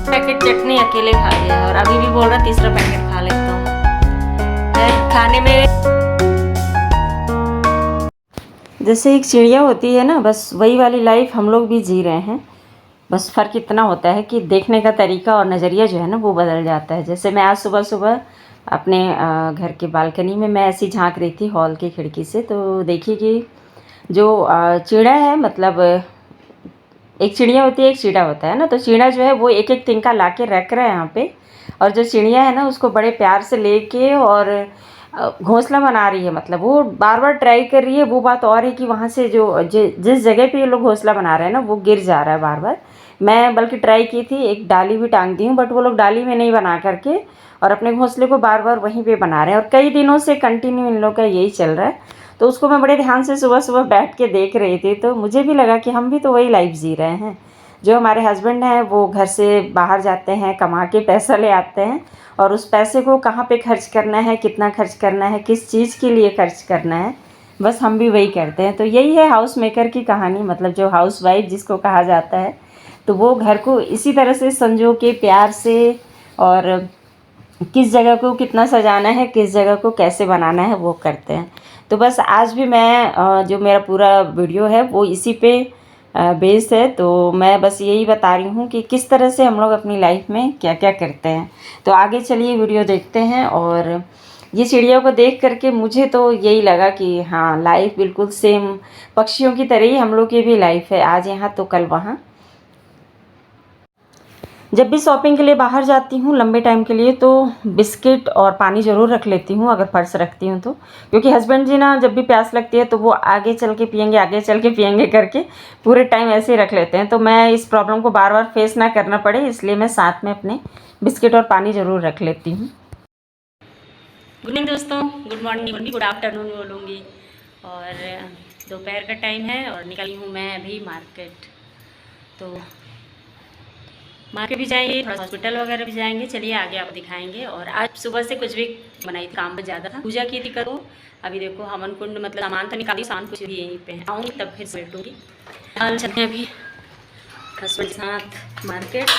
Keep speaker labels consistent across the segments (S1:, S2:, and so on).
S1: Packet चटनी अकेले खा लिया और अभी भी बोल रहा तीसरा पैकेट खा लेता हूँ। खाने में जैसे एक चिड़िया होती है ना, बस वही वाली लाइफ हम लोग भी जी रहे हैं। बस फ़र्क इतना होता है कि देखने का तरीका और नज़रिया जो है ना वो बदल जाता है। जैसे मैं आज सुबह सुबह अपने घर के बालकनी में मैं ऐसी झांक रही थी हॉल की खिड़की से, तो देखी कि जो चिड़ा है, मतलब एक चिड़िया होती है एक चीड़ा होता है ना, तो चीड़ा जो है वो एक एक तिनका ला के रख रहा है यहाँ पे, और जो चिड़िया है ना उसको बड़े प्यार से लेके और घोंसला बना रही है। मतलब वो बार बार ट्राई कर रही है। वो बात और है कि वहाँ से जो जिस जगह पे ये लोग घोंसला बना रहे हैं ना वो गिर जा रहा है बार बार। मैं बल्कि ट्राई की थी, एक डाली भी टांग दी हूँ, बट वो लोग डाली में नहीं बना करके और अपने घोंसले को बार बार वहीं पे बना रहे हैं, और कई दिनों से कंटिन्यू इन लोग का यही चल रहा है। तो उसको मैं बड़े ध्यान से सुबह सुबह बैठ के देख रही थी, तो मुझे भी लगा कि हम भी तो वही लाइफ जी रहे हैं। जो हमारे हस्बैंड हैं वो घर से बाहर जाते हैं, कमा के पैसा ले आते हैं, और उस पैसे को कहाँ पे खर्च करना है, कितना खर्च करना है, किस चीज़ के लिए खर्च करना है, बस हम भी वही करते हैं। तो यही है हाउस मेकर की कहानी, मतलब जो हाउस वाइफ जिसको कहा जाता है, तो वो घर को इसी तरह से संजो के प्यार से, और किस जगह को कितना सजाना है, किस जगह को कैसे बनाना है, वो करते हैं। तो बस आज भी मैं जो मेरा पूरा वीडियो है वो इसी पे बेस है। तो मैं बस यही बता रही हूँ कि किस तरह से हम लोग अपनी लाइफ में क्या क्या करते हैं। तो आगे चलिए वीडियो देखते हैं। और ये चिड़ियों को देख करके मुझे तो यही लगा कि हाँ, लाइफ बिल्कुल सेम पक्षियों की तरह ही हम लोग की भी लाइफ है, आज यहाँ तो कल वहाँ। जब भी शॉपिंग के लिए बाहर जाती हूँ लंबे टाइम के लिए, तो बिस्किट और पानी ज़रूर रख लेती हूँ, अगर पर्स रखती हूँ तो। क्योंकि हस्बैंड जी ना जब भी प्यास लगती है तो वो आगे चल के पियेंगे, आगे चल के पियेंगे करके पूरे टाइम ऐसे ही रख लेते हैं। तो मैं इस प्रॉब्लम को बार बार फेस ना करना पड़े, इसलिए मैं साथ में अपने बिस्किट और पानी ज़रूर रख लेती हूँ।
S2: गुड इवनिंग दोस्तों, गुड मॉर्निंग, गुड आफ्टरनून बोलूँगी। और दोपहर का टाइम है और निकली हूँ मैं अभी मार्केट। तो मार्केट भी जाएंगे, थोड़ा हॉस्पिटल वगैरह भी जाएंगे। चलिए आगे आपको दिखाएंगे। और आज सुबह से कुछ भी बनाई थी, काम में ज़्यादा था, पूजा की थी करो। अभी देखो हवन कुंड, मतलब सामान तो निकाली, सामान कुछ भी यहीं पे है, आऊँगी तब फिर से बैठूँगी। हाल चलते हैं अभी हस्बैंड के साथ मार्केट।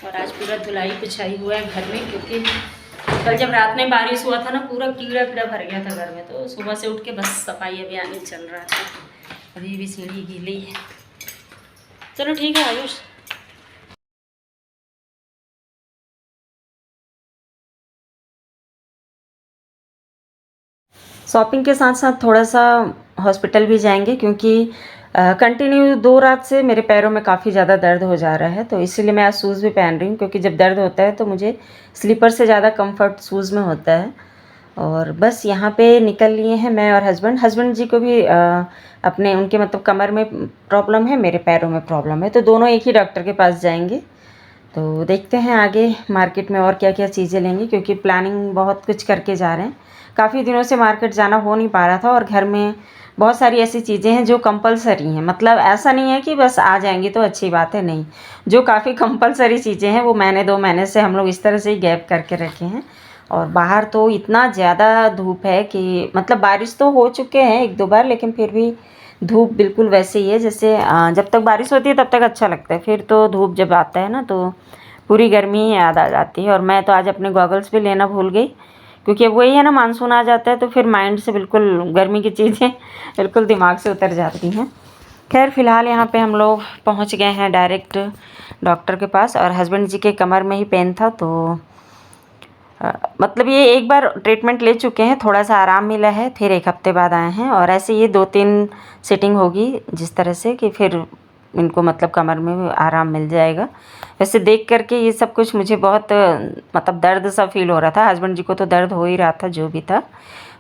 S2: और आज पूरा धुलाई पुछाई हुआ है घर में, क्योंकि कल जब रात में बारिश हुआ था ना, पूरा कीड़ा कीड़ा भर गया था घर में। तो सुबह से उठ के बस सफाई अभियान ही चल रहा था। अभी भी सीढ़ी गीली है। चलो ठीक है आयुष।
S1: शॉपिंग के साथ साथ थोड़ा सा हॉस्पिटल भी जाएंगे, क्योंकि कंटिन्यू 2 रात से मेरे पैरों में काफ़ी ज़्यादा दर्द हो जा रहा है। तो इसीलिए मैं आज शूज़ भी पहन रही हूँ, क्योंकि जब दर्द होता है तो मुझे स्लीपर से ज़्यादा कंफर्ट शूज़ में होता है। और बस यहाँ पे निकल लिए हैं मैं और हस्बैंड जी को भी अपने उनके मतलब कमर में प्रॉब्लम है, मेरे पैरों में प्रॉब्लम है, तो दोनों एक ही डॉक्टर के पास जाएंगे। तो देखते हैं आगे मार्केट में और क्या क्या चीज़ें लेंगे, क्योंकि प्लानिंग बहुत कुछ करके जा रहे हैं। काफ़ी दिनों से मार्केट जाना हो नहीं पा रहा था, और घर में बहुत सारी ऐसी चीज़ें हैं जो कंपलसरी हैं। मतलब ऐसा नहीं है कि बस आ जाएंगी तो अच्छी बात है, नहीं, जो काफ़ी कंपलसरी चीज़ें हैं वो महीने 2 महीने से हम लोग इस तरह से ही गैप करके रखे हैं। और बाहर तो इतना ज़्यादा धूप है कि मतलब बारिश तो हो चुके हैं 1-2 बार, लेकिन फिर भी धूप बिल्कुल वैसे ही है जैसे जब तक बारिश होती है तब तक अच्छा लगता है, फिर तो धूप जब आता है ना तो पूरी गर्मी ही याद आ जाती है। और मैं तो आज अपने गॉगल्स भी लेना भूल गई, क्योंकि अब वही है ना, मानसून आ जाता है तो फिर माइंड से बिल्कुल गर्मी की चीज़ें बिल्कुल दिमाग से उतर जाती हैं। खैर फ़िलहाल यहाँ पे हम लोग पहुँच गए हैं डायरेक्ट डॉक्टर के पास, और हस्बैंड जी के कमर में ही पेन था, तो मतलब ये एक बार ट्रीटमेंट ले चुके हैं, थोड़ा सा आराम मिला है, फिर 1 हफ्ते बाद आए हैं। और ऐसे ये 2-3 सिटिंग होगी जिस तरह से कि फिर इनको मतलब कमर में आराम मिल जाएगा। वैसे देख करके ये सब कुछ मुझे बहुत मतलब दर्द सा फील हो रहा था। हस्बैंड जी को तो दर्द हो ही रहा था जो भी था,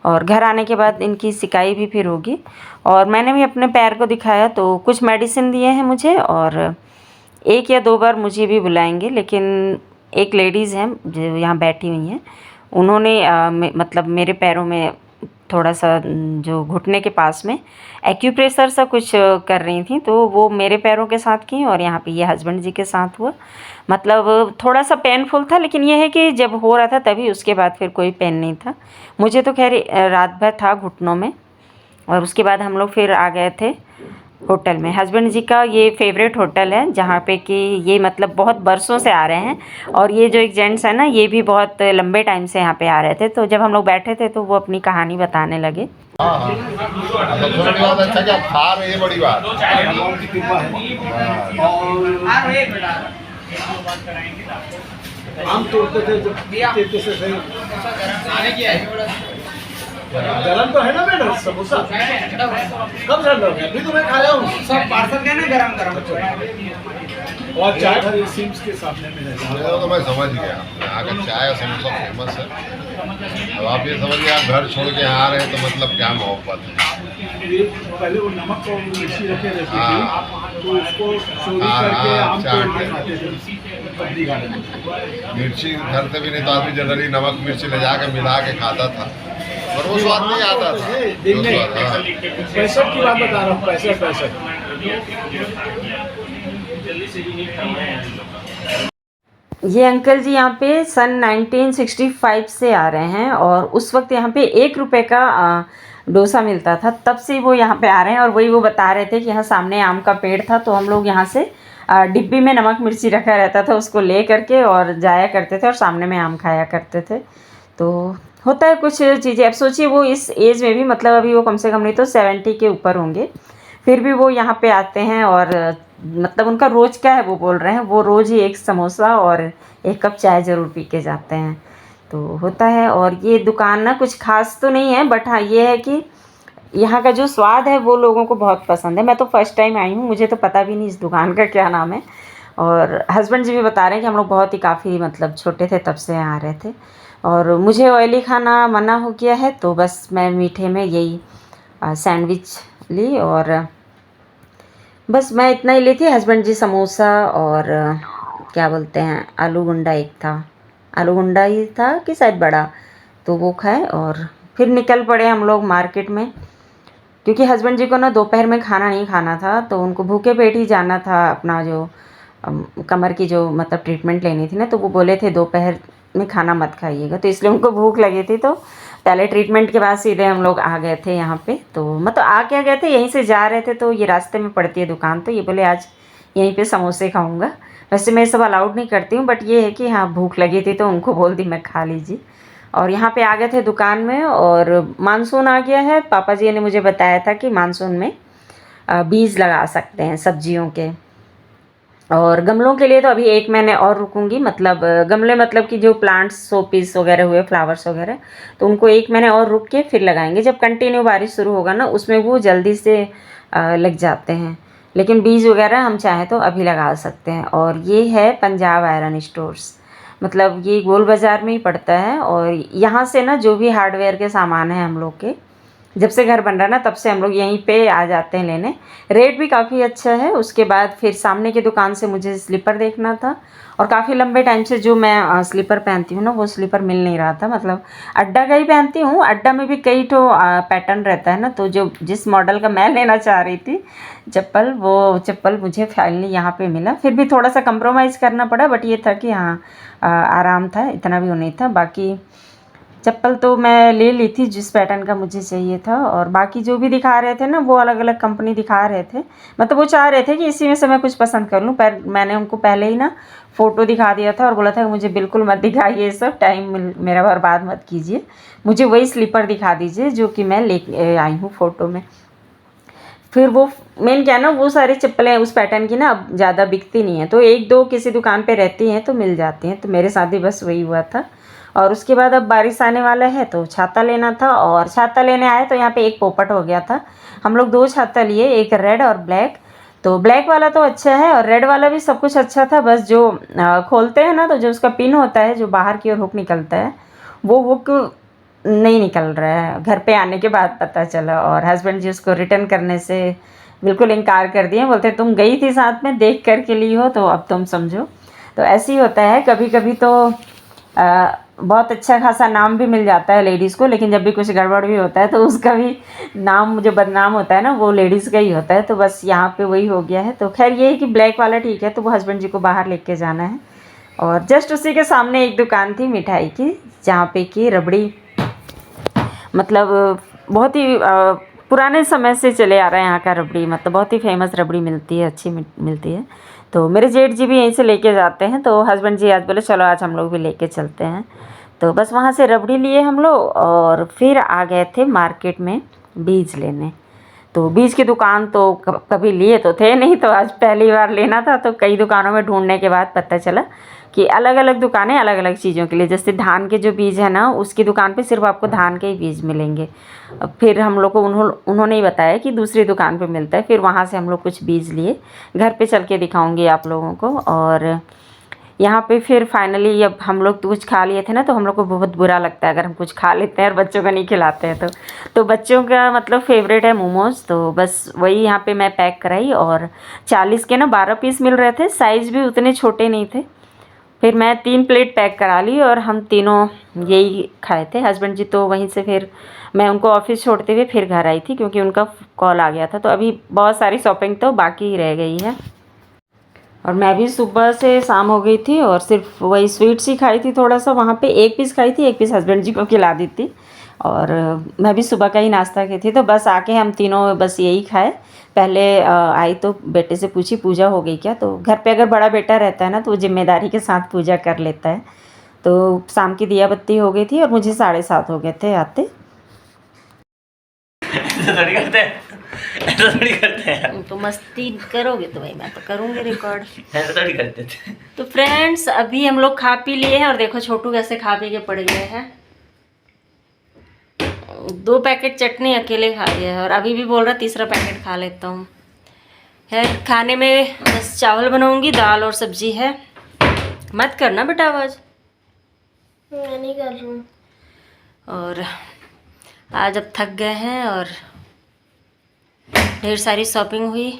S1: और घर आने के बाद इनकी सिकाई भी फिर होगी। और मैंने भी अपने पैर को दिखाया तो कुछ मेडिसिन दिए हैं मुझे, और 1 या 2 बार मुझे भी बुलाएंगे। लेकिन एक लेडीज़ हैं जो यहाँ बैठी हुई हैं, उन्होंने मतलब मेरे पैरों में थोड़ा सा जो घुटने के पास में एक्यूप्रेशर सा कुछ कर रही थी, तो वो मेरे पैरों के साथ की और यहाँ पे ये हस्बैंड जी के साथ हुआ। मतलब थोड़ा सा पेनफुल था, लेकिन ये है कि जब हो रहा था तभी, उसके बाद फिर कोई पेन नहीं था। मुझे तो खैर रात भर था घुटनों में। और उसके बाद हम लोग फिर आ गए थे होटल में। हस्बैंड जी का ये फेवरेट होटल है, जहाँ पे कि ये मतलब बहुत बरसों से आ रहे हैं। और ये जो एक जेंट्स है ना, ये भी बहुत लंबे टाइम से यहाँ पे आ रहे थे। तो जब हम लोग बैठे थे तो वो अपनी कहानी बताने लगे।
S3: हाँ हाँ, सबसे बड़ी बात अच्छा कि आप खा रहे हैं, बड़ी बात।
S4: हम तोड़ते थे जब देते से सही गरम तो है ना बेटा समोसा, कब ठंडा हो गया? अभी तो मैं खाया हूँ, सब पार्सल के ना गरम गरम। और चाय हर सिम्स के सामने में है।
S3: तो मैं समझ गया, यहाँ का चाय और समोसा फेमस है। अब आप ये समझिए, आप घर छोड़ के यहाँ आ रहे हैं तो मतलब क्या मोहब्बत है।
S4: पहले वो नमक और मिर्ची रखे रहती थी, तो उसको चोरी
S3: हाँ,
S4: करके
S3: हाँ,
S4: आम
S3: चाट
S4: तोड़ के
S3: के।
S4: खाते थे पत्नी गार्डन में।
S3: मिर्ची घर से भी नहीं तो आदमी जनरली नमक मिर्ची ले जाके मिला के खाता था, पर वो स्वाद नहीं आता था।
S4: दिन
S3: वो
S4: में
S3: स्वाद, हाँ।
S4: 65 की बात बता रहा हूँ, 65।
S1: ये अंकल जी यहाँ पे सन 1965 से आ रहे हैं, और उस वक्त यहाँ पे 1 रुपये का डोसा मिलता था, तब से वो यहाँ पे आ रहे हैं। और वही वो बता रहे थे कि यहाँ सामने आम का पेड़ था, तो हम लोग यहाँ से डिब्बी में नमक मिर्ची रखा रहता था, उसको ले करके और जाया करते थे और सामने में आम खाया करते थे। तो होता है कुछ चीज़ें। अब सोचिए वो इस एज में भी, मतलब अभी वो कम से कम नहीं तो 70 के ऊपर होंगे, फिर भी वो यहाँ पे आते हैं। और मतलब उनका रोज़ क्या है वो बोल रहे हैं, वो रोज़ ही 1 समोसा और 1 कप चाय ज़रूर पी के जाते हैं। तो होता है। और ये दुकान ना कुछ खास तो नहीं है, बट हाँ ये है कि यहाँ का जो स्वाद है वो लोगों को बहुत पसंद है। मैं तो फर्स्ट टाइम आई हूँ, मुझे तो पता भी नहीं इस दुकान का क्या नाम है। और हस्बैंड जी भी बता रहे हैं कि हम लोग बहुत ही काफ़ी मतलब छोटे थे तब से आ रहे थे। और मुझे ऑयली खाना मना हो गया है, तो बस मैं मीठे में यही सैंडविच ली, और बस मैं इतना ही ली थी। हस्बैंड जी समोसा और क्या बोलते हैं आलू गुंडा, एक था आलू गुंडा ही था कि शायद बड़ा, तो वो खाए। और फिर निकल पड़े हम लोग मार्केट में, क्योंकि हस्बैंड जी को ना दोपहर में खाना नहीं खाना था, तो उनको भूखे पेट ही जाना था। अपना जो कमर की जो मतलब ट्रीटमेंट लेनी थी ना, तो वो बोले थे दोपहर में खाना मत खाइएगा, तो इसलिए उनको भूख लगी थी। तो पहले ट्रीटमेंट के बाद सीधे हम लोग आ गए थे यहाँ पे। तो मतलब आ क्या गए थे, यहीं से जा रहे थे, तो ये रास्ते में पड़ती है दुकान, तो ये बोले आज यहीं पे समोसे खाऊंगा। वैसे मैं सब अलाउड नहीं करती हूँ, बट ये है कि हाँ भूख लगी थी तो उनको बोल दी मैं खा लीजिए। और यहाँ पे आ गए थे दुकान में, और मानसून आ गया है। पापा जी ने मुझे बताया था कि मानसून में बीज लगा सकते हैं सब्जियों के। और गमलों के लिए तो अभी 1 महीने और रुकूंगी, मतलब गमले मतलब कि जो प्लांट्स शो पीस वगैरह हुए, फ्लावर्स वगैरह, तो उनको 1 महीने और रुक के फिर लगाएंगे। जब कंटिन्यू बारिश शुरू होगा ना, उसमें वो जल्दी से लग जाते हैं। लेकिन बीज वगैरह हम चाहें तो अभी लगा सकते हैं। और ये है पंजाब आयरन स्टोर्स, मतलब ये गोल बाज़ार में ही पड़ता है। और यहाँ से ना जो भी हार्डवेयर के सामान है हम लोग के, जब से घर बन रहा ना तब से हम लोग यहीं पे आ जाते हैं लेने। रेट भी काफ़ी अच्छा है। उसके बाद फिर सामने की दुकान से मुझे स्लीपर देखना था, और काफ़ी लंबे टाइम से जो मैं स्लीपर पहनती हूँ ना, वो स्लीपर मिल नहीं रहा था। मतलब अड्डा का ही पहनती हूँ, अड्डा में भी कई ठो पैटर्न रहता है ना, तो जो जिस मॉडल का मैं लेना चाह रही थी चप्पल, वो चप्पल मुझे फाइनली यहाँ पे मिला। फिर भी थोड़ा सा कंप्रोमाइज़ करना पड़ा, बट ये था कि हाँ आराम था, इतना भी वो नहीं था। बाकी चप्पल तो मैं ले ली थी जिस पैटर्न का मुझे चाहिए था। और बाकी जो भी दिखा रहे थे ना, वो अलग अलग कंपनी दिखा रहे थे। मतलब वो चाह रहे थे कि इसी में से मैं कुछ पसंद कर लूँ, पर मैंने उनको पहले ही ना फ़ोटो दिखा दिया था और बोला था कि मुझे बिल्कुल मत दिखाइए ये सब, टाइम मेरा बर्बाद मत कीजिए, मुझे वही स्लीपर दिखा दीजिए जो कि मैं ले आई हूँ फ़ोटो में। फिर वो मेन क्या है ना, वो सारी चप्पलें उस पैटर्न की ना अब ज़्यादा बिकती नहीं है, तो 1-2 किसी दुकान पे रहती हैं तो मिल जाती हैं। तो मेरे साथ भी बस वही हुआ था। और उसके बाद अब बारिश आने वाला है तो छाता लेना था, और छाता लेने आए तो यहाँ पे एक पोपट हो गया था। हम लोग 2 छाता लिए, एक रेड और ब्लैक। तो ब्लैक वाला तो अच्छा है और रेड वाला भी सब कुछ अच्छा था, बस जो खोलते हैं ना तो जो उसका पिन होता है, जो बाहर की ओर हुक निकलता है, वो हुक नहीं निकल रहा है, घर पे आने के बाद पता चला। और हस्बैंड जी उसको रिटर्न करने से बिल्कुल इनकार कर दिए, बोलते तुम गई थी साथ में, देख कर के ली हो तो अब तुम समझो। तो ऐसे ही होता है, कभी कभी तो बहुत अच्छा खासा नाम भी मिल जाता है लेडीज़ को, लेकिन जब भी कुछ गड़बड़ भी होता है तो उसका भी नाम जो बदनाम होता है ना वो लेडीज़ का ही होता है। तो बस यहाँ पे वही हो गया है। तो खैर ये है कि ब्लैक वाला ठीक है, तो वो हस्बैंड जी को बाहर लेके जाना है। और जस्ट उसी के सामने एक दुकान थी मिठाई की, जहाँ पे कि रबड़ी, मतलब बहुत ही पुराने समय से चले आ रहा है यहाँ का रबड़ी, मतलब बहुत ही फेमस रबड़ी मिलती है, अच्छी मिलती है। तो मेरे जेठ जी भी यहीं से लेके जाते हैं, तो हस्बैंड जी आज बोले चलो आज हम लोग भी लेके चलते हैं। तो बस वहाँ से रबड़ी लिए हम लोग और फिर आ गए थे मार्केट में बीज लेने। तो बीज की दुकान तो कभी लिए तो थे नहीं, तो आज पहली बार लेना था। तो कई दुकानों में ढूंढने के बाद पता चला कि अलग अलग दुकानें अलग अलग चीज़ों के लिए, जैसे धान के जो बीज है ना उसकी दुकान पे सिर्फ आपको धान के ही बीज मिलेंगे। फिर हम लोग को उन्होंने ही बताया कि दूसरी दुकान पे मिलता है, फिर वहाँ से हम लोग कुछ बीज लिए। घर पे चल के दिखाऊंगी आप लोगों को। और यहाँ पे फिर फाइनली अब हम लोग तो कुछ खा लिए थे ना, तो हम लोग को बहुत बुरा लगता है अगर हम कुछ खा लेते हैं और बच्चों को नहीं खिलाते हैं। तो बच्चों का मतलब फेवरेट है मोमोज़, तो बस वही यहाँ पे मैं पैक कराई। और 40 के ना 12 पीस मिल रहे थे, साइज़ भी उतने छोटे नहीं थे। फिर मैं 3 प्लेट पैक करा ली और हम तीनों यही खाए थे। हस्बैंड जी तो वहीं से फिर मैं उनको ऑफिस छोड़ते हुए फिर घर आई थी, क्योंकि उनका कॉल आ गया था। तो अभी बहुत सारी शॉपिंग तो बाकी ही रह गई है। और मैं भी सुबह से शाम हो गई थी और सिर्फ वही स्वीट्स ही खाई थी, थोड़ा सा वहाँ पे 1 पीस खाई थी, 1 पीस हस्बैंड जी को खिला दी थी। और मैं भी सुबह का ही नाश्ता की थी। तो बस आके हम तीनों बस यही खाए। पहले आई तो बेटे से पूछी पूजा हो गई क्या, तो घर पे अगर बड़ा बेटा रहता है ना तो वो जिम्मेदारी के साथ पूजा कर लेता है। तो शाम की दिया बत्ती हो गई थी और मुझे 7:30 हो गए थे आते।
S5: ऐसा थोड़ी करते हैं, ऐसा थोड़ी करते हैं,
S2: तो मस्ती करोगे तो भाई मैं तो करूँगी रिकॉर्ड।
S5: ऐसा थोड़ी करते थे।
S2: तो फ्रेंड्स अभी हम लोग खा पी लिए हैं और देखो छोटू कैसे खा पी के पड़ गए हैं। 2 पैकेट चटनी अकेले खा लिया है और अभी भी बोल रहा तीसरा पैकेट खा लेता हूँ। है खाने में बस चावल बनाऊंगी, दाल और सब्जी है। मत करना बेटा आवाज़।
S6: मैं नहीं कर रही हूँ।
S2: और आज अब थक गए हैं और ढेर सारी शॉपिंग हुई।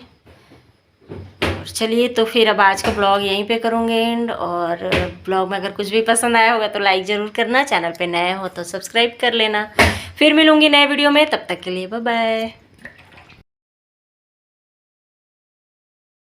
S2: और चलिए तो फिर अब आज का ब्लॉग यहीं पे करूँगे एंड। और ब्लॉग में अगर कुछ भी पसंद आया होगा तो लाइक ज़रूर करना, चैनल पे नए हो तो सब्सक्राइब कर लेना। फिर मिलूँगी नए वीडियो में, तब तक के लिए बाय बाय।